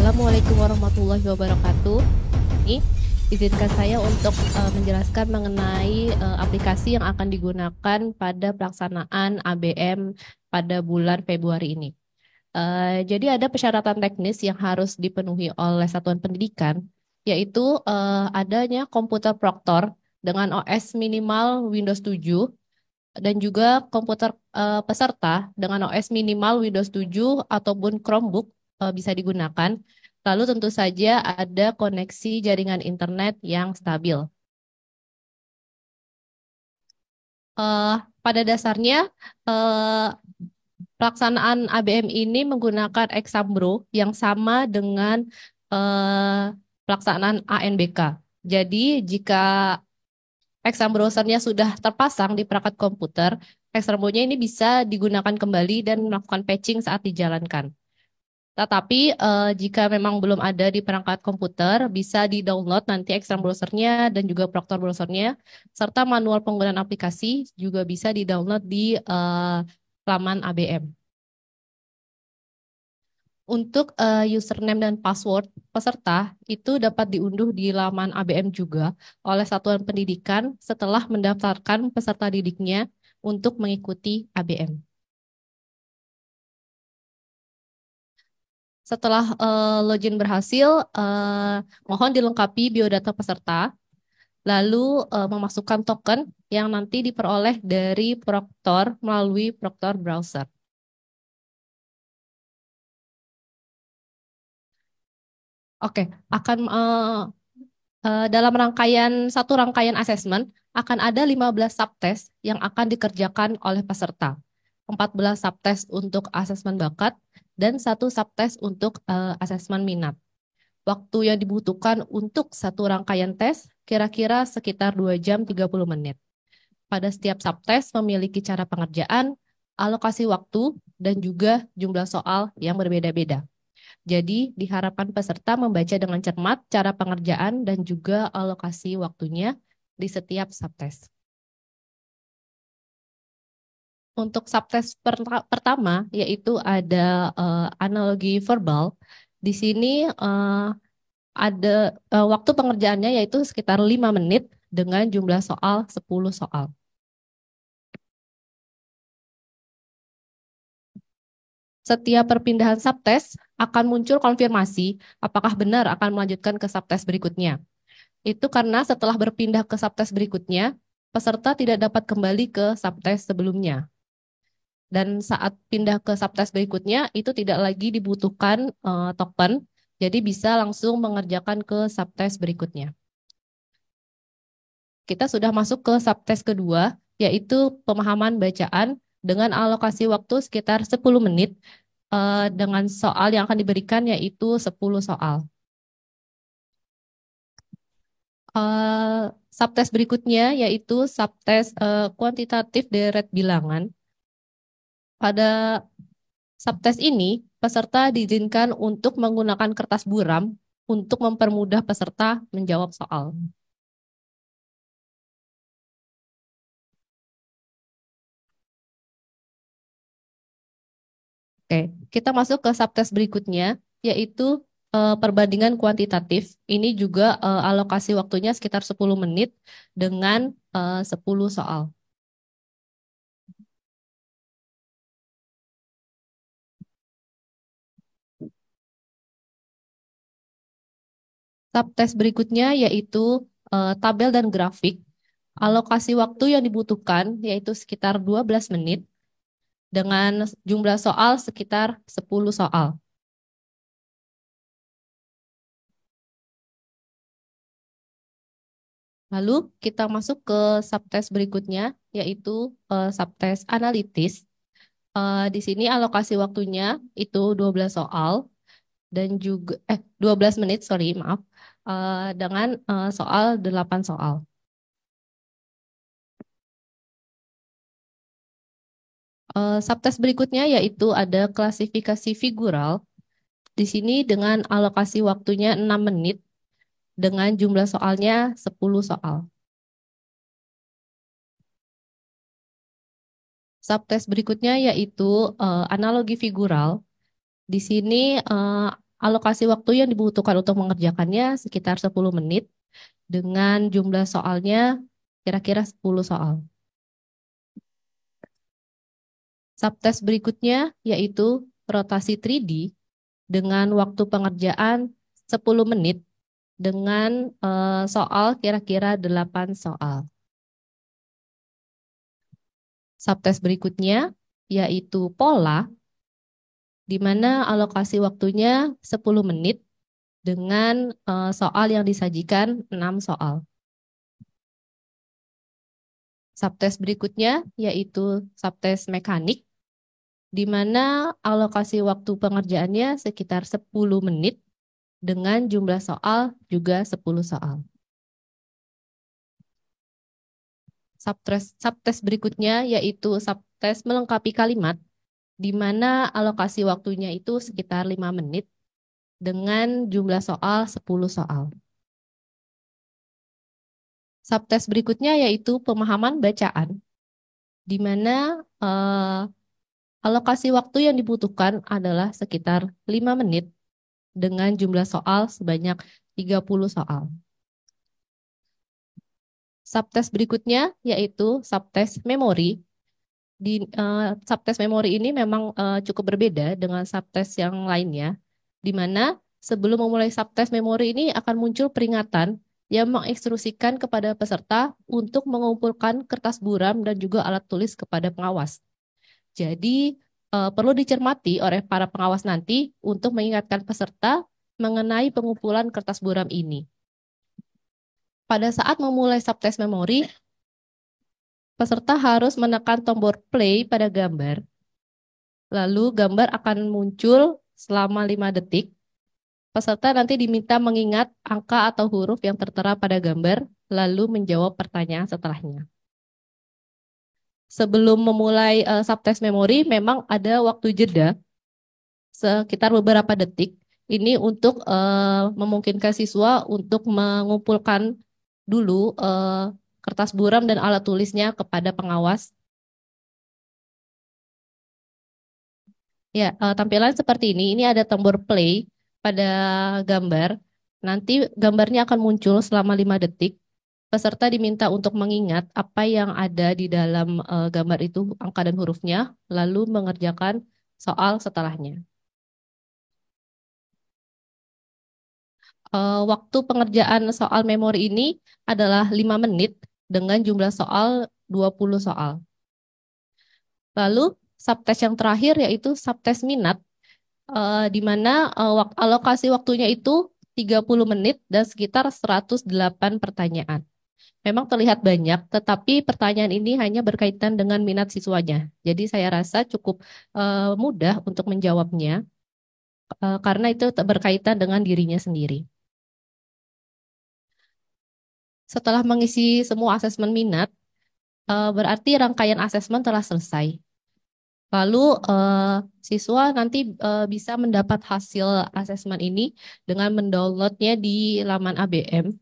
Assalamualaikum warahmatullahi wabarakatuh. Ini izinkan saya untuk menjelaskan mengenai aplikasi yang akan digunakan pada pelaksanaan ABM pada bulan Februari ini. Jadi ada persyaratan teknis yang harus dipenuhi oleh satuan pendidikan, yaitu adanya komputer proktor dengan OS minimal Windows 7 dan juga komputer peserta dengan OS minimal Windows 7 ataupun Chromebook bisa digunakan. Lalu tentu saja ada koneksi jaringan internet yang stabil. Eh, Pada dasarnya eh, pelaksanaan ABM ini menggunakan Exambro yang sama dengan pelaksanaan ANBK. Jadi jika exam browsernya sudah terpasang di perangkat komputer, example-nya ini bisa digunakan kembali dan melakukan patching saat dijalankan. Tetapi jika memang belum ada di perangkat komputer, bisa di-download nanti exam browsernya dan juga proctor browsernya, serta manual penggunaan aplikasi juga bisa di-download di laman ABM. Untuk username dan password peserta itu dapat diunduh di laman ABM juga oleh satuan pendidikan setelah mendaftarkan peserta didiknya untuk mengikuti ABM. Setelah login berhasil, mohon dilengkapi biodata peserta, lalu memasukkan token yang nanti diperoleh dari Proctor melalui Proctor Browser. Oke, akan dalam satu rangkaian asesmen akan ada 15 subtest yang akan dikerjakan oleh peserta. 14 subtest untuk asesmen bakat dan satu subtest untuk asesmen minat. Waktu yang dibutuhkan untuk satu rangkaian tes kira-kira sekitar 2 jam 30 menit. Pada setiap subtest memiliki cara pengerjaan, alokasi waktu, dan juga jumlah soal yang berbeda-beda. Jadi, diharapkan peserta membaca dengan cermat cara pengerjaan dan juga alokasi waktunya di setiap subtest. Untuk subtest pertama, yaitu ada analogi verbal. Di sini ada waktu pengerjaannya yaitu sekitar 5 menit dengan jumlah soal 10 soal. Setiap perpindahan subtest akan muncul konfirmasi apakah benar akan melanjutkan ke subtest berikutnya. Itu karena setelah berpindah ke subtest berikutnya, peserta tidak dapat kembali ke subtest sebelumnya. Dan saat pindah ke subtest berikutnya, itu tidak lagi dibutuhkan token, jadi bisa langsung mengerjakan ke subtest berikutnya. Kita sudah masuk ke subtest kedua, yaitu pemahaman bacaan dengan alokasi waktu sekitar 10 menit dengan soal yang akan diberikan yaitu 10 soal. Subtest berikutnya yaitu subtest kuantitatif deret bilangan. Pada subtest ini, peserta diizinkan untuk menggunakan kertas buram untuk mempermudah peserta menjawab soal. Oke, kita masuk ke subtest berikutnya, yaitu perbandingan kuantitatif. Ini juga alokasi waktunya sekitar 10 menit dengan 10 soal. Subtest berikutnya yaitu tabel dan grafik. Alokasi waktu yang dibutuhkan yaitu sekitar 12 menit dengan jumlah soal sekitar 10 soal. Lalu kita masuk ke subtest berikutnya yaitu subtest analitis. Di sini alokasi waktunya itu 12 soal dan juga 12 menit, sorry, maaf. Dengan soal 8 soal. Subtest berikutnya yaitu ada klasifikasi figural. Di sini dengan alokasi waktunya 6 menit dengan jumlah soalnya 10 soal. Subtest berikutnya yaitu analogi figural. Di sini alokasi waktu yang dibutuhkan untuk mengerjakannya sekitar 10 menit dengan jumlah soalnya kira-kira 10 soal. Subtes berikutnya yaitu rotasi 3D dengan waktu pengerjaan 10 menit dengan soal kira-kira 8 soal. Subtes berikutnya yaitu pola di mana alokasi waktunya 10 menit dengan soal yang disajikan 6 soal. Subtes berikutnya yaitu subtes mekanik di mana alokasi waktu pengerjaannya sekitar 10 menit dengan jumlah soal juga 10 soal. Subtes berikutnya yaitu subtes melengkapi kalimat di mana alokasi waktunya itu sekitar 5 menit dengan jumlah soal 10 soal. Subtes berikutnya yaitu pemahaman bacaan di mana alokasi waktu yang dibutuhkan adalah sekitar 5 menit dengan jumlah soal sebanyak 30 soal. Subtes berikutnya yaitu subtes memori. Di subtes memori ini memang cukup berbeda dengan subtes yang lainnya, di mana sebelum memulai subtes memori ini akan muncul peringatan yang menginstruksikan kepada peserta untuk mengumpulkan kertas buram dan juga alat tulis kepada pengawas. Jadi perlu dicermati oleh para pengawas nanti untuk mengingatkan peserta mengenai pengumpulan kertas buram ini. Pada saat memulai subtes memori, peserta harus menekan tombol play pada gambar. Lalu gambar akan muncul selama 5 detik. Peserta nanti diminta mengingat angka atau huruf yang tertera pada gambar, lalu menjawab pertanyaan setelahnya. Sebelum memulai subtes memori, memang ada waktu jeda sekitar beberapa detik. Ini untuk memungkinkan siswa untuk mengumpulkan dulu kertas buram dan alat tulisnya kepada pengawas. Ya, tampilan seperti ini. Ini ada tombol play pada gambar. Nanti gambarnya akan muncul selama 5 detik. Peserta diminta untuk mengingat apa yang ada di dalam gambar itu, angka dan hurufnya, lalu mengerjakan soal setelahnya. Waktu pengerjaan soal memori ini adalah 5 menit dengan jumlah soal 20 soal. Lalu subtes yang terakhir yaitu subtes minat, di mana alokasi waktunya itu 30 menit dan sekitar 108 pertanyaan. Memang terlihat banyak, tetapi pertanyaan ini hanya berkaitan dengan minat siswanya. Jadi saya rasa cukup mudah untuk menjawabnya, karena itu berkaitan dengan dirinya sendiri. Setelah mengisi semua asesmen minat, berarti rangkaian asesmen telah selesai. Lalu siswa nanti bisa mendapat hasil asesmen ini dengan mendownloadnya di laman ABM.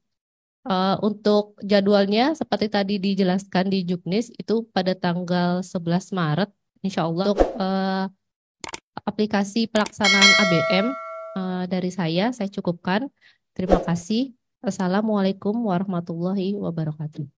Untuk jadwalnya seperti tadi dijelaskan di Juknis itu pada tanggal 11 Maret, insya Allah. Untuk aplikasi pelaksanaan ABM dari saya cukupkan. Terima kasih. Assalamualaikum warahmatullahi wabarakatuh.